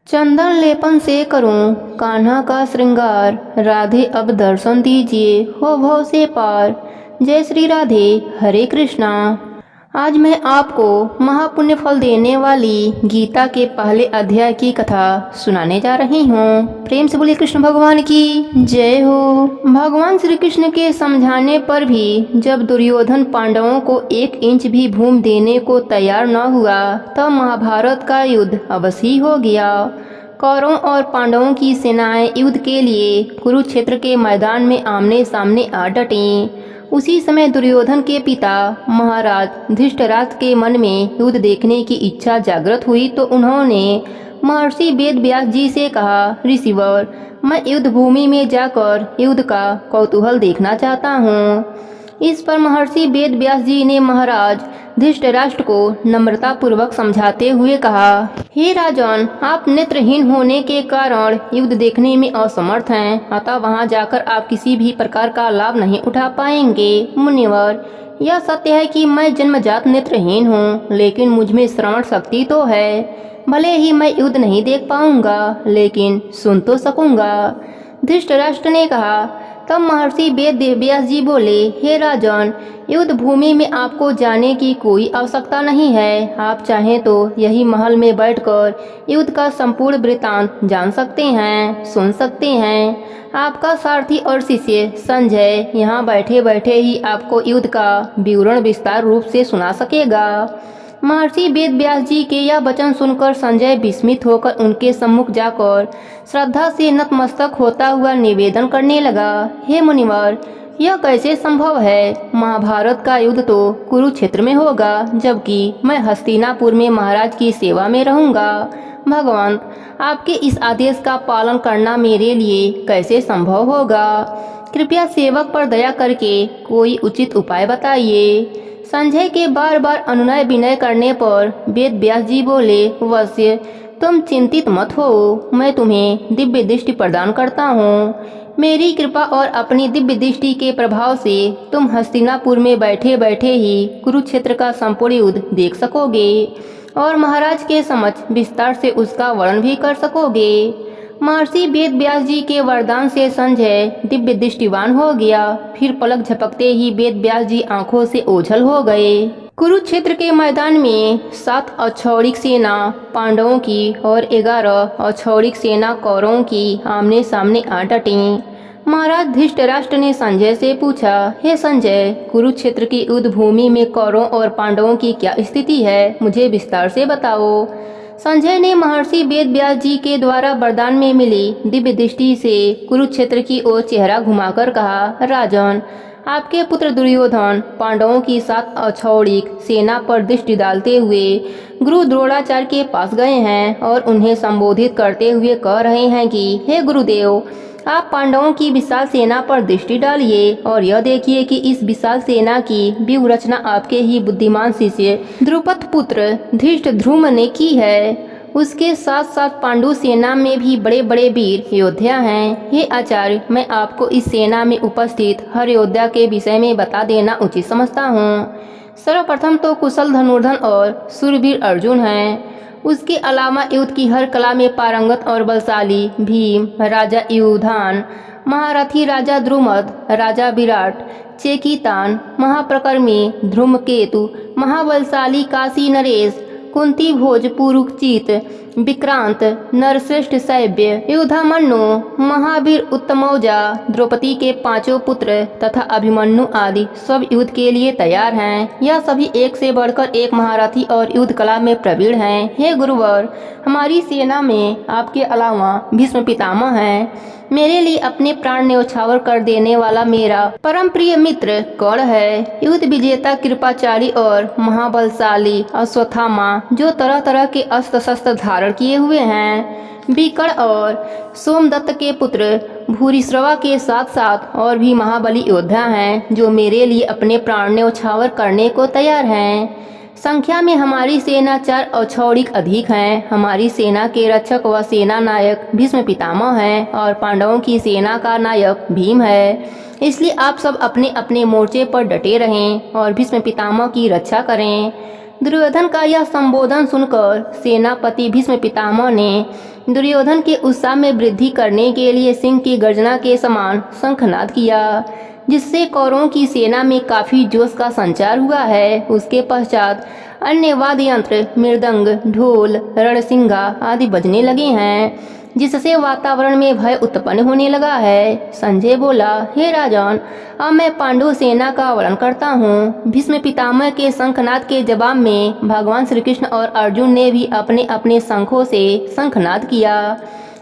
चंदन लेपन से करूं कान्हा का श्रृंगार, राधे अब दर्शन दीजिए हो भव से पार। जय श्री राधे, हरे कृष्णा। आज मैं आपको महापुण्य फल देने वाली गीता के पहले अध्याय की कथा सुनाने जा रही हूँ। प्रेम से बोलिए कृष्ण भगवान की जय हो। भगवान श्री कृष्ण के समझाने पर भी जब दुर्योधन पांडवों को 1 इंच भी भूमि देने को तैयार न हुआ तब महाभारत का युद्ध अवश्य ही हो गया। कौरवों और पांडवों की सेनाएं युद्ध के लिए कुरुक्षेत्र के मैदान में आमने सामने आ डटीं। उसी समय दुर्योधन के पिता महाराज धृतराष्ट्र के मन में युद्ध देखने की इच्छा जागृत हुई तो उन्होंने महर्षि वेद व्यास जी से कहा, ऋषिवर, मैं युद्ध भूमि में जाकर युद्ध का कौतूहल देखना चाहता हूँ। इस पर महर्षि वेद व्यास जी ने महाराज धृतराष्ट्र को नम्रता पूर्वक समझाते हुए कहा, हे राजन, आप नेत्रहीन होने के कारण युद्ध देखने में असमर्थ हैं, अतः वहां जाकर आप किसी भी प्रकार का लाभ नहीं उठा पाएंगे। मुनिवर, यह सत्य है कि मैं जन्मजात नेत्रहीन हूँ, लेकिन मुझ में श्रवण शक्ति तो है। भले ही मैं युद्ध नहीं देख पाऊंगा, लेकिन सुन तो सकूंगा। धृतराष्ट्र ने कहा। तब महर्षि वेद व्यास जी बोले, हे राजन, युद्ध भूमि में आपको जाने की कोई आवश्यकता नहीं है। आप चाहें तो यही महल में बैठकर युद्ध का संपूर्ण वृत्तांत जान सकते हैं, सुन सकते हैं। आपका सारथी और शिष्य संजय यहाँ बैठे बैठे ही आपको युद्ध का विवरण विस्तार रूप से सुना सकेगा। महर्षि वेद व्यास जी के यह वचन सुनकर संजय विस्मित होकर उनके सम्मुख जाकर श्रद्धा से नतमस्तक होता हुआ निवेदन करने लगा, हे मुनिवर, यह कैसे संभव है? महाभारत का युद्ध तो कुरुक्षेत्र में होगा, जबकि मैं हस्तिनापुर में महाराज की सेवा में रहूंगा। भगवान, आपके इस आदेश का पालन करना मेरे लिए कैसे संभव होगा? कृपया सेवक पर दया करके कोई उचित उपाय बताइए। संजय के बार बार अनुनय विनय करने पर वेद व्यास जी बोले, वश्य, तुम चिंतित मत हो, मैं तुम्हें दिव्य दृष्टि प्रदान करता हूँ। मेरी कृपा और अपनी दिव्य दृष्टि के प्रभाव से तुम हस्तिनापुर में बैठे बैठे ही कुरुक्षेत्र का संपूर्ण युद्ध देख सकोगे और महाराज के समक्ष विस्तार से उसका वर्णन भी कर सकोगे। महर्षि वेद व्यास जी के वरदान से संजय दिव्य दृष्टिवान हो गया। फिर पलक झपकते ही वेद व्यास जी आंखों से ओझल हो गए। कुरुक्षेत्र के मैदान में 7 अक्षौरिक सेना पांडवों की और 11 अक्षौरिक सेना कौरवों की आमने सामने आ डटी। महाराज धृतराष्ट्र ने संजय से पूछा, हे संजय, कुरुक्षेत्र की युद्ध भूमि में कौरवों और पांडवों की क्या स्थिति है? मुझे विस्तार से बताओ। संजय ने महर्षि वेद व्यास जी के द्वारा वरदान में मिली दिव्य दृष्टि से कुरुक्षेत्र की ओर चेहरा घुमाकर कहा, राजन, आपके पुत्र दुर्योधन पांडवों की 7 अक्षौरिक सेना पर दृष्टि डालते हुए गुरु द्रोणाचार्य के पास गए हैं और उन्हें संबोधित करते हुए कह रहे हैं कि हे गुरुदेव, आप पांडवों की विशाल सेना पर दृष्टि डालिए और यह देखिए कि इस विशाल सेना की व्यूह रचना आपके ही बुद्धिमान शिष्य द्रुपद पुत्र धृष्टद्युम्न ने की है। उसके साथ साथ पांडु सेना में भी बड़े बड़े वीर योद्धा हैं। हे आचार्य, मैं आपको इस सेना में उपस्थित हर योद्धा के विषय में बता देना उचित समझता हूँ। सर्वप्रथम तो कुशल धनुर्धर और सूरवीर अर्जुन हैं। उसके अलावा युद्ध की हर कला में पारंगत और बलशाली भीम, राजा युधान, महारथी राजा द्रुमद, राजा विराट, चेकितान, महाप्रकर्मी धूमकेतु, महाबलशाली काशी नरेश, कुंती भोज, पुरुचित, विक्रांत, नरश्रेष्ठ सैव्य, युधामन्यु, महावीर उत्तमौजा, द्रौपदी के 5 पुत्र तथा अभिमन्यु आदि सब युद्ध के लिए तैयार हैं। यह सभी एक से बढ़कर एक महारथी और युद्ध कला में प्रवीण हैं। हे गुरुवर, हमारी सेना में आपके अलावा भीष्म पितामह हैं। मेरे लिए अपने प्राण न्यौछावर कर देने वाला मेरा परम प्रिय मित्र कर्ण है। युद्ध विजेता कृपाचारी और महाबलशाली अश्वत्थामा, जो तरह तरह के अस्त्र शस्त्र धारण किए हुए हैं। विकर्ण और सोमदत्त के पुत्र भूरिश्रवा के साथ साथ और भी महाबली योद्धा हैं, जो मेरे लिए अपने प्राण न्यौछावर करने को तैयार हैं। संख्या में हमारी सेना 4 अक्षौरिक अधिक हैं। हमारी सेना के रक्षक व सेना नायक भीष्म पितामह हैं और पांडवों की सेना का नायक भीम है। इसलिए आप सब अपने अपने मोर्चे पर डटे रहें और भीष्म पितामह की रक्षा करें। दुर्योधन का यह संबोधन सुनकर सेनापति भीष्म पितामह ने दुर्योधन के उत्साह में वृद्धि करने के लिए सिंह की गर्जना के समान शंखनाद किया, जिससे कौरवों की सेना में काफी जोश का संचार हुआ है। उसके पश्चात अन्य वाद्य यंत्र, मृदंग, ढोल, रणसिंगा आदि बजने लगे हैं, जिससे वातावरण में भय उत्पन्न होने लगा है। संजय बोला, हे राजन, अब मैं पांडु सेना का वर्णन करता हूँ। भीष्म पितामह के शंखनाद के जवाब में भगवान श्री कृष्ण और अर्जुन ने भी अपने अपने शंखों से शंखनाद किया।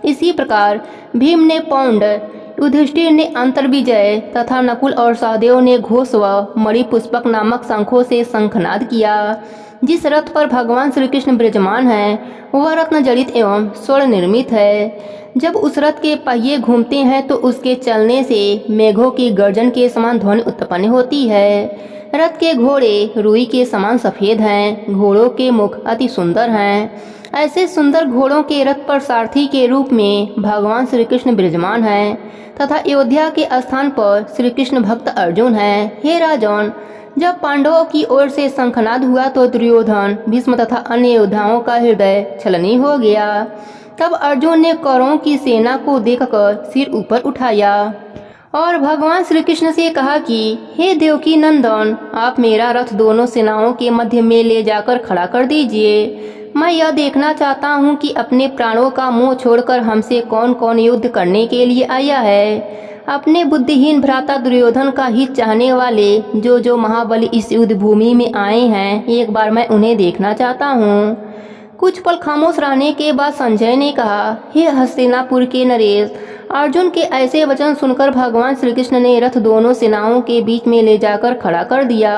इसी प्रकार भीम ने पौंड, युधिष्ठिर ने अंतर्विजय तथा नकुल और सहदेव ने घोष व मणिपुष्पक नामक शंखों से शंखनाद किया। जिस रथ पर भगवान श्री कृष्ण विराजमान हैं वह रत्न जड़ित एवं स्वर्ण निर्मित है। जब उस रथ के पहिए घूमते हैं तो उसके चलने से मेघों की गर्जन के समान ध्वनि उत्पन्न होती है। रथ के घोड़े रुई के समान सफेद हैं, घोड़ों के मुख अति सुंदर हैं। ऐसे सुंदर घोड़ों के रथ पर सारथी के रूप में भगवान श्री कृष्ण विराजमान हैं तथा अयोध्या के स्थान पर श्री कृष्ण भक्त अर्जुन हैं। हे राजन, जब पांडवों की ओर से शंखनाद हुआ तो दुर्योधन, भीष्म तथा अन्य योद्धाओं का हृदय छलनी हो गया। तब अर्जुन ने कौरवों की सेना को देखकर सिर ऊपर उठाया और भगवान श्री कृष्ण से कहा कि हे देवकी नंदन, आप मेरा रथ दोनों सेनाओं के मध्य में ले जाकर खड़ा कर दीजिए। मैं यह देखना चाहता हूँ कि अपने प्राणों का मोह छोड़कर हमसे कौन कौन युद्ध करने के लिए आया है। अपने बुद्धिहीन भ्राता दुर्योधन का हित चाहने वाले जो महाबली इस युद्ध भूमि में आए हैं, एक बार मैं उन्हें देखना चाहता हूँ। कुछ पल खामोश रहने के बाद संजय ने कहा, हे हस्तिनापुर के नरेश, अर्जुन के ऐसे वचन सुनकर भगवान श्री कृष्ण ने रथ दोनों सेनाओं के बीच में ले जाकर खड़ा कर दिया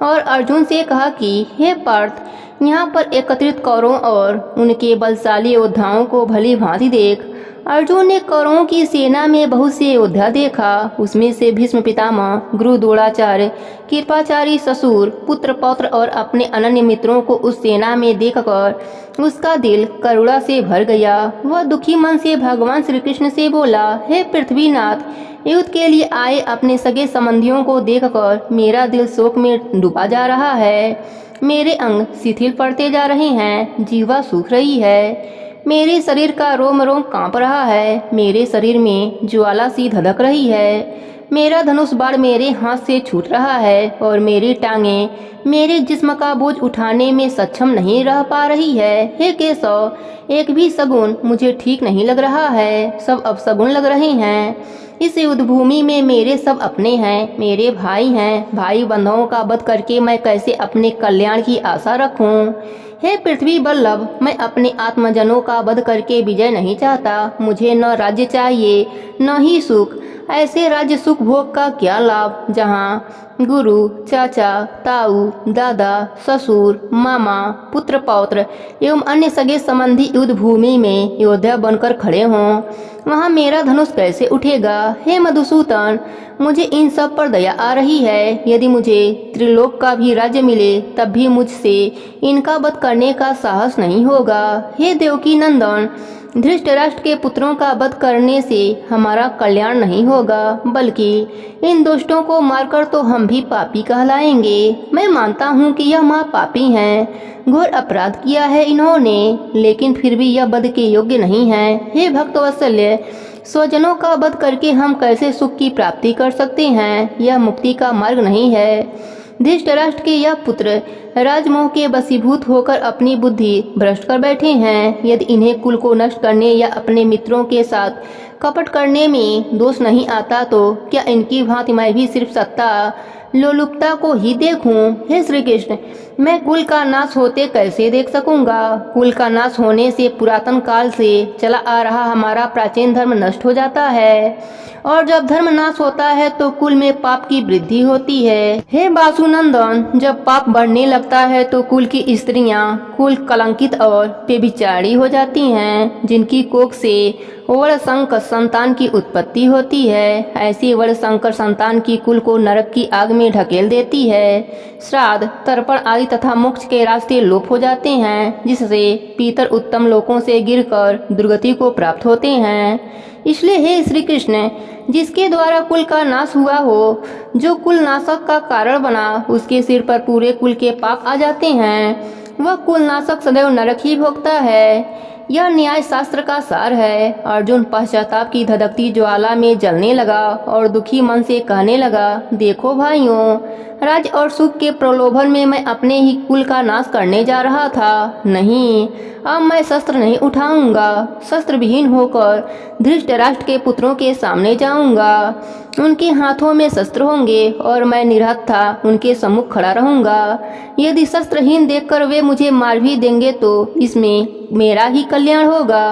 और अर्जुन से कहा कि हे पार्थ, यहाँ पर एकत्रित कौरवों और उनके बलशाली योद्धाओं को भली भांति देख। अर्जुन ने कौरवों की सेना में बहुत से योद्धा देखा। उसमें से भीष्म पितामह, गुरु द्रोणाचार्य, कृपाचारी, ससुर, पुत्र, पौत्र और अपने अनन्य मित्रों को उस सेना में देखकर उसका दिल करुणा से भर गया। वह दुखी मन से भगवान श्री कृष्ण से बोला, हे पृथ्वीनाथ, युद्ध के लिए आए अपने सगे संबंधियों को देखकर मेरा दिल शोक में डूबा जा रहा है। मेरे अंग शिथिल पड़ते जा रहे हैं, जीवा सूख रही है, मेरे शरीर का रोम रोम कांप रहा है, मेरे शरीर में ज्वाला सी धधक रही है, मेरा धनुष बाण मेरे हाथ से छूट रहा है और मेरी टांगें मेरे जिस्म का बोझ उठाने में सक्षम नहीं रह पा रही है। हे केशव, एक भी सगुन मुझे ठीक नहीं लग रहा है, सब अपसगुन लग रहे हैं। इस युद्ध भूमि में मेरे सब अपने हैं, मेरे भाई हैं। भाई बंधुओं का वध करके मैं कैसे अपने कल्याण की आशा रखूं? हे पृथ्वी वल्लभ, मैं अपने आत्मजनों का वध करके विजय नहीं चाहता। मुझे न राज्य चाहिए न ही सुख। ऐसे राज्य सुख भोग का क्या लाभ, जहाँ गुरु, चाचा, ताऊ, दादा, ससुर, मामा, पुत्र, पौत्र एवं अन्य सगे संबंधी युद्ध भूमि में योद्धा बनकर खड़े हों। वहाँ मेरा धनुष कैसे उठेगा? हे मधुसूदन, मुझे इन सब पर दया आ रही है। यदि मुझे त्रिलोक का भी राज्य मिले तब भी मुझसे इनका वध करने का साहस नहीं होगा। हे देवकी नंदन, धृतराष्ट्र के पुत्रों का वध करने से हमारा कल्याण नहीं होगा, बल्कि इन दुष्टों को मारकर तो हम भी पापी कहलाएंगे। मैं मानता हूँ कि यह महापापी हैं, घोर अपराध किया है इन्होंने, लेकिन फिर भी यह वध के योग्य नहीं है। हे भक्तवत्सल्य, स्वजनों का वध करके हम कैसे सुख की प्राप्ति कर सकते हैं? यह मुक्ति का मार्ग नहीं है। धृतराष्ट्र के यह पुत्र राजमोह के वशीभूत होकर अपनी बुद्धि भ्रष्ट कर बैठे हैं। यदि इन्हें कुल को नष्ट करने या अपने मित्रों के साथ कपट करने में दोष नहीं आता तो क्या इनकी भांति मैं भी सिर्फ सत्ता लोलुपता को ही देखूं? हे श्री कृष्ण, मैं कुल का नाश होते कैसे देख सकूंगा? कुल का नाश होने से पुरातन काल से चला आ रहा हमारा प्राचीन धर्म नष्ट हो जाता है, और जब धर्म नाश होता है तो कुल में पाप की वृद्धि होती है। हे वासुनंदन, जब पाप बढ़ने लगता है तो कुल की स्त्रियां कुल कलंकित और व्यभिचारी हो जाती हैं, जिनकी कोख से वर्णशंकर संतान की उत्पत्ति होती है। ऐसी वर्णशंकर संतान की कुल को नरक की आग में ढकेल देती है। श्राद्ध, तर्पण आदि तथा मोक्ष के रास्ते लोप हो जाते हैं, जिससे पितर उत्तम लोकों से गिरकर दुर्गति को प्राप्त होते हैं। इसलिए हे श्री कृष्ण, जिसके द्वारा कुल का नाश हुआ हो, जो कुल नाशक का कारण बना, उसके सिर पर पूरे कुल के पाप आ जाते हैं। वह कुल नाशक सदैव नरक ही भोगता है। यह न्याय शास्त्र का सार है। अर्जुन पश्चाताप की धधकती ज्वाला में जलने लगा और दुखी मन से कहने लगा, देखो भाइयों, राज और सुख के प्रलोभन में मैं अपने ही कुल का नाश करने जा रहा था। नहीं, अब मैं शस्त्र नहीं उठाऊंगा। शस्त्र विहीन होकर धृतराष्ट्र के पुत्रों के सामने जाऊंगा। उनके हाथों में शस्त्र होंगे और मैं निरहथा उनके सम्मुख खड़ा रहूंगा। यदि शस्त्रहीन देखकर वे मुझे मार भी देंगे तो इसमें मेरा ही कल्याण होगा।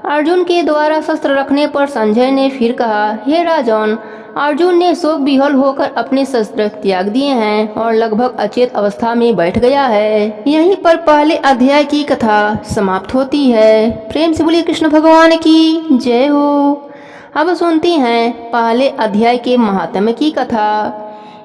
अर्जुन के द्वारा शस्त्र रखने पर संजय ने फिर कहा, हे राजन, अर्जुन ने शोक विह्वल होकर अपने शस्त्र त्याग दिए हैं और लगभग अचेत अवस्था में बैठ गया है। यहीं पर पहले अध्याय की कथा समाप्त होती है। प्रेम से बोलिए कृष्ण भगवान की जय हो। अब सुनते हैं पहले अध्याय के महात्म्य की कथा।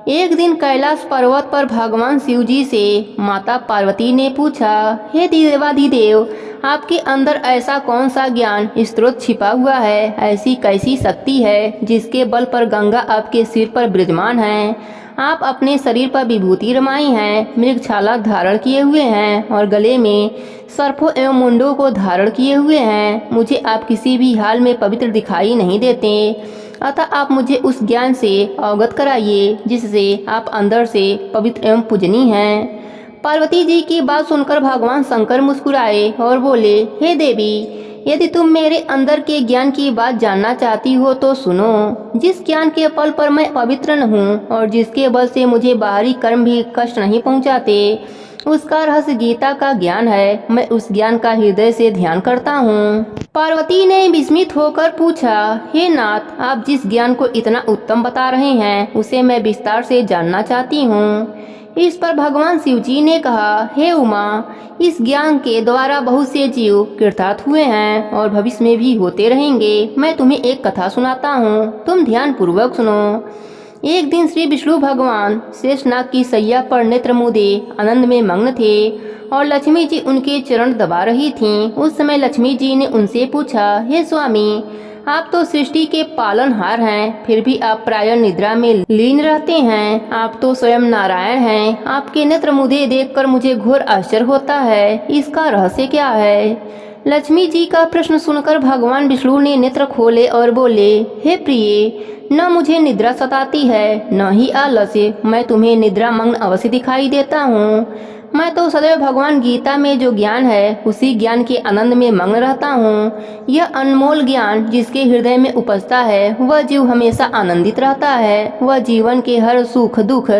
एक दिन कैलाश पर्वत पर भगवान शिव जी से माता पार्वती ने पूछा, हे देवाधिदेव, आपके अंदर ऐसा कौन सा ज्ञान स्रोत छिपा हुआ है, ऐसी कैसी शक्ति है जिसके बल पर गंगा आपके सिर पर विराजमान है। आप अपने शरीर पर विभूति रमाई हैं, मृगछाला धारण किए हुए हैं और गले में सर्पों एवं मुंडों को धारण किए हुए हैं। मुझे आप किसी भी हाल में पवित्र दिखाई नहीं देते, अतः आप मुझे उस ज्ञान से अवगत कराइए जिससे आप अंदर से पवित्र एवं पूजनीय हैं। पार्वती जी की बात सुनकर भगवान शंकर मुस्कुराए और बोले, हे देवी, यदि तुम मेरे अंदर के ज्ञान की बात जानना चाहती हो तो सुनो। जिस ज्ञान के बल पर मैं पवित्र न हूँ और जिसके बल से मुझे बाहरी कर्म भी कष्ट नहीं पहुँचाते, उसका रहस्य गीता का ज्ञान है। मैं उस ज्ञान का हृदय से ध्यान करता हूँ। पार्वती ने विस्मित होकर पूछा, हे नाथ, आप जिस ज्ञान को इतना उत्तम बता रहे हैं उसे मैं विस्तार से जानना चाहती हूँ। इस पर भगवान शिव जी ने कहा, हे उमा, इस ज्ञान के द्वारा बहुत से जीव कृतार्थ हुए हैं और भविष्य में भी होते रहेंगे। मैं तुम्हें एक कथा सुनाता हूँ, तुम ध्यान पूर्वक सुनो। एक दिन श्री विष्णु भगवान शेषनाग की सैया पर नेत्र मूंदे आनंद में मग्न थे और लक्ष्मी जी उनके चरण दबा रही थीं। उस समय लक्ष्मी जी ने उनसे पूछा, हे स्वामी, आप तो सृष्टि के पालनहार हैं, फिर भी आप प्रायः निद्रा में लीन रहते हैं। आप तो स्वयं नारायण हैं। आपके नेत्र मूंदे देखकर मुझे घोर आश्चर्य होता है। इसका रहस्य क्या है? लक्ष्मी जी का प्रश्न सुनकर भगवान विष्णु ने नेत्र खोले और बोले, हे प्रिय, न मुझे निद्रा सताती है न ही आलस्य। मैं तुम्हें निद्रा मग्न अवश्य दिखाई देता हूँ। मैं तो सदैव भगवान गीता में जो ज्ञान है उसी ज्ञान के आनंद में मग्न रहता हूँ। यह अनमोल ज्ञान जिसके हृदय में उपजता है वह जीव हमेशा आनंदित रहता है। वह जीवन के हर सुख दुख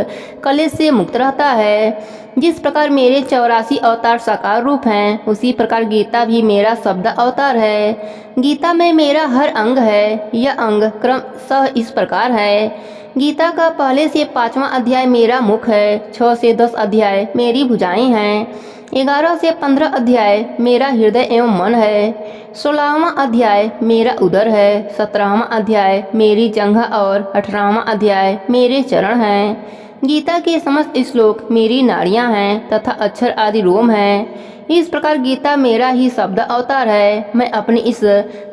कलेश से मुक्त रहता है। जिस प्रकार मेरे 84 अवतार साकार रूप हैं, उसी प्रकार गीता भी मेरा शब्द अवतार है। गीता में मेरा हर अंग है। यह अंग क्रमशः इस प्रकार है। गीता का पहले से 5वां अध्याय मेरा मुख है, 6 से 10 अध्याय मेरी भुजाएं हैं, 11 से 15 अध्याय मेरा हृदय एवं मन है, 16वां अध्याय मेरा उदर है, 17वां अध्याय मेरी जंघा और 18वां अध्याय मेरे चरण हैं। गीता के समस्त श्लोक मेरी नाड़ियां हैं तथा अक्षर आदि रोम हैं। इस प्रकार गीता मेरा ही शब्द अवतार है। मैं अपनी इस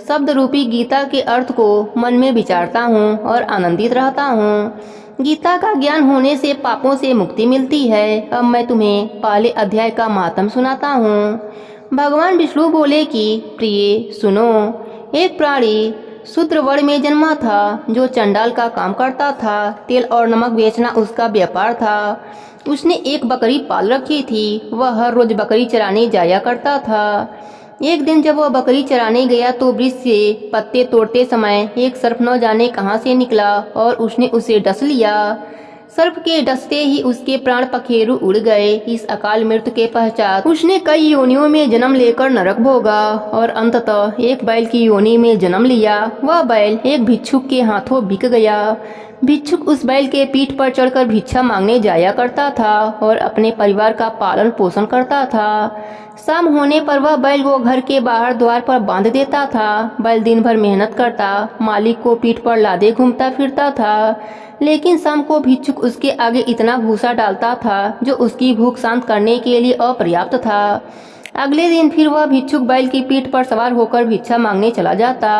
शब्द रूपी गीता के अर्थ को मन में विचारता हूँ और आनंदित रहता हूँ। गीता का ज्ञान होने से पापों से मुक्ति मिलती है। अब मैं तुम्हें पहले अध्याय का महात्म्य सुनाता हूँ। भगवान विष्णु बोले कि प्रिय सुनो, एक प्राणी शूद्र वर्ण में जन्मा था जो चंडाल का काम करता था। तेल और नमक बेचना उसका व्यापार था। उसने एक बकरी पाल रखी थी। वह हर रोज बकरी चराने जाया करता था। एक दिन जब वह बकरी चराने गया तो वृक्ष से पत्ते तोड़ते समय एक सर्प न जाने कहां से निकला और उसने उसे डस लिया। सर्प के डसते ही उसके प्राण पखेरु उड़ गए। इस अकाल मृत्यु के पश्चात उसने कई योनियों में जन्म लेकर नरक भोगा और अंततः एक बैल की योनि में जन्म लिया। वह बैल एक भिक्षुक के हाथों बिक गया। भिक्षुक उस बैल के पीठ पर चढ़कर भिक्षा मांगने जाया करता था और अपने परिवार का पालन पोषण करता था। शाम होने पर वह बैल को घर के बाहर द्वार पर बांध देता था। बैल दिन भर मेहनत करता, मालिक को पीठ पर लादे घूमता फिरता था, लेकिन शाम को भिक्षुक उसके आगे इतना भूसा डालता था जो उसकी भूख शांत करने के लिए अपर्याप्त था। अगले दिन फिर वह भिक्षुक बैल की पीठ पर सवार होकर भिक्षा मांगने चला जाता।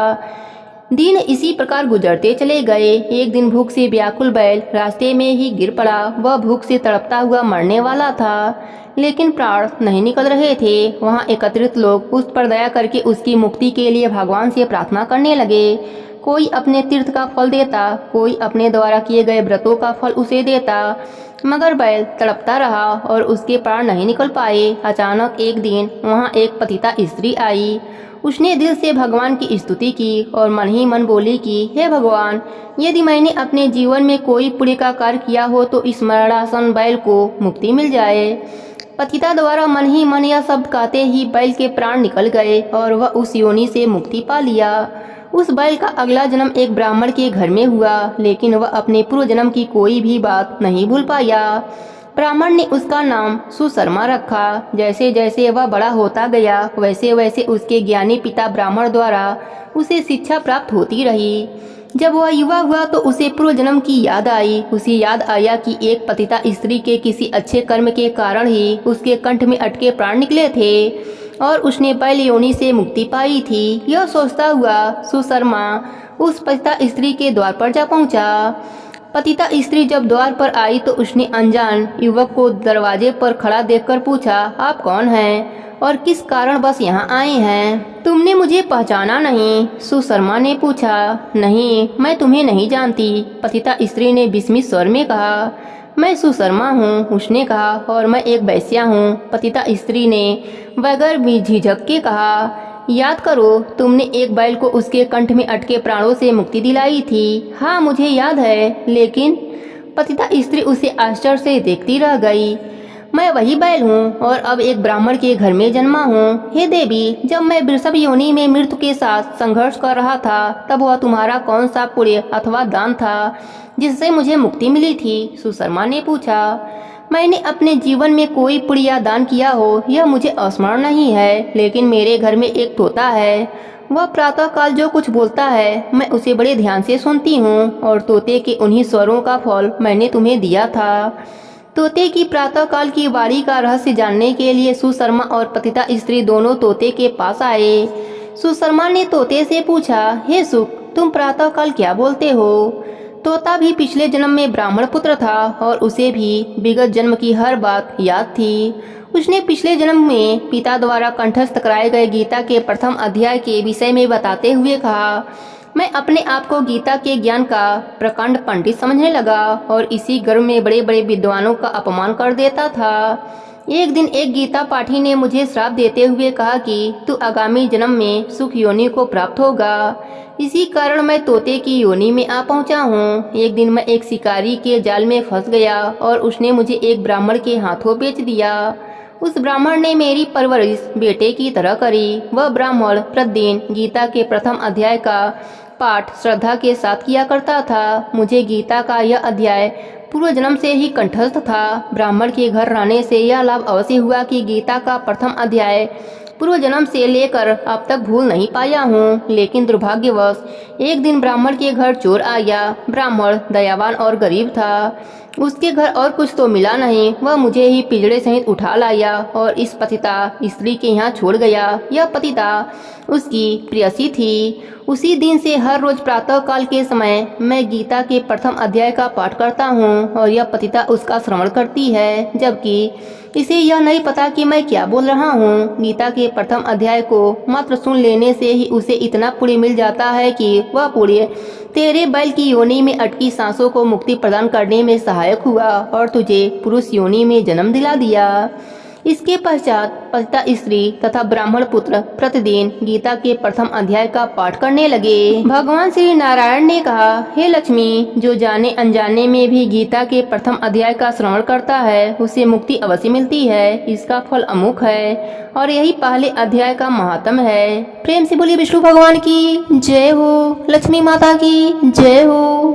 दिन इसी प्रकार गुजरते चले गए। एक दिन भूख से व्याकुल बैल रास्ते में ही गिर पड़ा। वह भूख से तड़पता हुआ मरने वाला था, लेकिन प्राण नहीं निकल रहे थे। वहां एकत्रित लोग उस पर दया करके उसकी मुक्ति के लिए भगवान से प्रार्थना करने लगे। कोई अपने तीर्थ का फल देता, कोई अपने द्वारा किए गए व्रतों का फल उसे देता, मगर बैल तड़पता रहा और उसके प्राण नहीं निकल पाए। अचानक एक दिन वहां एक पतिता स्त्री आई। उसने दिल से भगवान की स्तुति की और मन ही मन बोली कि हे भगवान, यदि मैंने अपने जीवन में कोई पुण्य का कार्य किया हो तो इस मरणासन बैल को मुक्ति मिल जाए। पतिता द्वारा मन ही मन यह शब्द कहते ही बैल के प्राण निकल गए और वह उस योनि से मुक्ति पा लिया। उस बैल का अगला जन्म एक ब्राह्मण के घर में हुआ, लेकिन वह अपने पूर्व जन्म की कोई भी बात नहीं भूल पाया। ब्राह्मण ने उसका नाम सुशर्मा रखा। जैसे जैसे वह बड़ा होता गया, वैसे वैसे उसके ज्ञानी पिता ब्राह्मण द्वारा उसे शिक्षा प्राप्त होती रही। जब वह युवा हुआ तो उसे पूर्व जन्म की याद आई। उसे याद आया कि एक पतिता स्त्री के किसी अच्छे कर्म के कारण ही उसके कंठ में अटके प्राण निकले थे और उसने बैल योनि से मुक्ति पाई थी। यह सोचता हुआ सुशर्मा उस पतिता स्त्री के द्वार पर जा पहुंचा। पतिता स्त्री जब द्वार पर आई तो उसने अनजान युवक को दरवाजे पर खड़ा देखकर पूछा, आप कौन हैं और किस कारण बस यहाँ आए हैं? तुमने मुझे पहचाना नहीं? सुशर्मा ने पूछा। नहीं, मैं तुम्हें नहीं जानती, पतिता स्त्री ने विस्मित स्वर में कहा। मैं सुशर्मा हूँ, उसने कहा, और मैं एक वैश्या हूँ। पतिता स्त्री ने बगैर भी झिझक के कहा, याद करो, तुमने एक बैल को उसके कंठ में अटके प्राणों से मुक्ति दिलाई थी। हाँ, मुझे याद है, लेकिन पतिता स्त्री उसे आश्चर्य से देखती रह गई। मैं वही बैल हूँ और अब एक ब्राह्मण के घर में जन्मा हूँ। हे देवी, जब मैं वृषभ योनि में मृत्यु के साथ संघर्ष कर रहा था, तब वह तुम्हारा कौन सा पुण्य अथवा दान था जिससे मुझे मुक्ति मिली थी? सुशर्मा ने पूछा। मैंने अपने जीवन में कोई पुण्य या दान किया हो यह मुझे स्मरण नहीं है, लेकिन मेरे घर में एक तोता है। वह प्रातः काल जो कुछ बोलता है मैं उसे बड़े ध्यान से सुनती हूँ और तोते के उन्हीं स्वरों का फल मैंने तुम्हें दिया था। तोते की प्रातः काल की वाणी का रहस्य जानने के लिए सुशर्मा और पतिता स्त्री दोनों तोते के पास आए। सुशर्मा ने तोते से पूछा, हे सुख, तुम प्रातः काल क्या बोलते हो? तोता भी पिछले जन्म में ब्राह्मण पुत्र था और उसे भी विगत जन्म की हर बात याद थी। उसने पिछले जन्म में पिता द्वारा कंठस्थ कराए गए गीता के प्रथम अध्याय के विषय में बताते हुए कहा, मैं अपने आप को गीता के ज्ञान का प्रकांड पंडित समझने लगा और इसी गर्व में बड़े बड़े विद्वानों का अपमान कर देता था। एक दिन एक गीता पाठी ने मुझे श्राप देते हुए कहा कि तू आगामी जन्म में सुख योनि को प्राप्त होगा। इसी कारण मैं तोते की योनि में आ पहुंचा हूँ। एक दिन मैं एक शिकारी के जाल में फंस गया और उसने मुझे एक ब्राह्मण के हाथों बेच दिया। उस ब्राह्मण ने मेरी परवरिश बेटे की तरह करी। वह ब्राह्मण प्रतिदिन गीता के प्रथम अध्याय का पाठ श्रद्धा के साथ किया करता था। मुझे गीता का यह अध्याय पूर्व जन्म से ही कंठस्थ था। ब्राह्मण के घर रहने से यह लाभ अवश्य हुआ कि गीता का प्रथम अध्याय पूर्व जन्म से लेकर अब तक भूल नहीं पाया हूँ। लेकिन दुर्भाग्यवश एक दिन ब्राह्मण के घर चोर आ गया। ब्राह्मण दयावान और गरीब था। उसके घर और कुछ तो मिला नहीं। वह मुझे ही पिंजड़े सहित उठा लाया और इस पतिता स्त्री के यहाँ छोड़ गया। यह पतिता उसकी प्रेयसी थी। उसी दिन से हर रोज प्रातः काल के समय मैं गीता के प्रथम अध्याय का पाठ करता हूँ और यह पतिता उसका श्रवण करती है, जबकि इसे यह नहीं पता कि मैं क्या बोल रहा हूँ। गीता के प्रथम अध्याय को मात्र सुन लेने से ही उसे इतना पुण्य मिल जाता है कि वह पुण्य तेरे बैल की योनि में अटकी सांसों को मुक्ति प्रदान करने में सहायक हुआ और तुझे पुरुष योनि में जन्म दिला दिया। इसके पश्चात पतिता स्त्री तथा ब्राह्मण पुत्र प्रतिदिन गीता के प्रथम अध्याय का पाठ करने लगे। भगवान श्री नारायण ने कहा, हे लक्ष्मी, जो जाने अनजाने में भी गीता के प्रथम अध्याय का श्रवण करता है उसे मुक्ति अवश्य मिलती है। इसका फल अमुक है और यही पहले अध्याय का महात्म है। प्रेम से बोलिए विष्णु भगवान की जय हो, लक्ष्मी माता की जय हो।